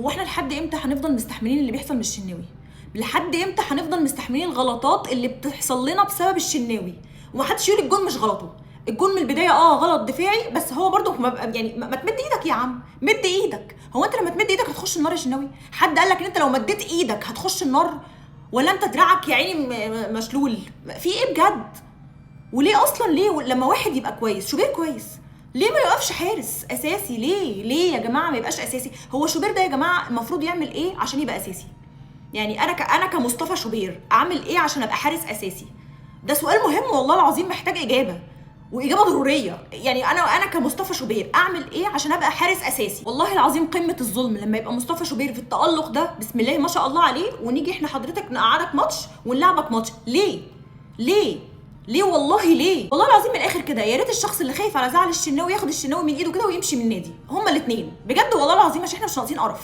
هو احنا لحد امتى هنفضل مستحملين اللي بيحصل من الشناوي؟ لحد امتى هنفضل مستحملين الغلطات اللي بتحصل لنا بسبب الشناوي؟ ومحدش يقول الجون مش غلطه. الجون من البدايه غلط دفاعي، بس هو برضه ما تمد ايدك يا عم، مد ايدك. هو انت لما تمد ايدك هتخش النار يا شناوي؟ حد قال لك ان انت لو مديت ايدك هتخش النار؟ ولا انت دراعك يا عيني مشلول؟ في ايه بجد؟ وليه اصلا؟ ليه لما واحد يبقى كويس، شوبير كويس، ليه ما يقفش حارس اساسي؟ ليه يا جماعه ما يبقاش اساسي؟ هو شوبير ده يا جماعه المفروض يعمل ايه عشان يبقى اساسي؟ يعني انا كمصطفى شوبير اعمل ايه عشان ابقى حارس اساسي؟ ده سؤال مهم والله العظيم، محتاج اجابه، واجابه ضروريه. يعني انا كمصطفى شوبير اعمل ايه عشان ابقى حارس اساسي؟ والله العظيم قمه الظلم لما يبقى مصطفى شوبير في التالق ده، بسم الله ما شاء الله عليه، ونيجي احنا حضرتك نقعدك ماتش ونلعبك ماتش. ليه ليه والله ليه؟ والله العظيم من الاخر كده، يا ريت الشخص اللي خايف على زعل الشناوي ياخد الشناوي من ايده كده ويمشي من النادي، هما الاثنين بجد والله العظيم، عشان احنا مش ناقصين قرف.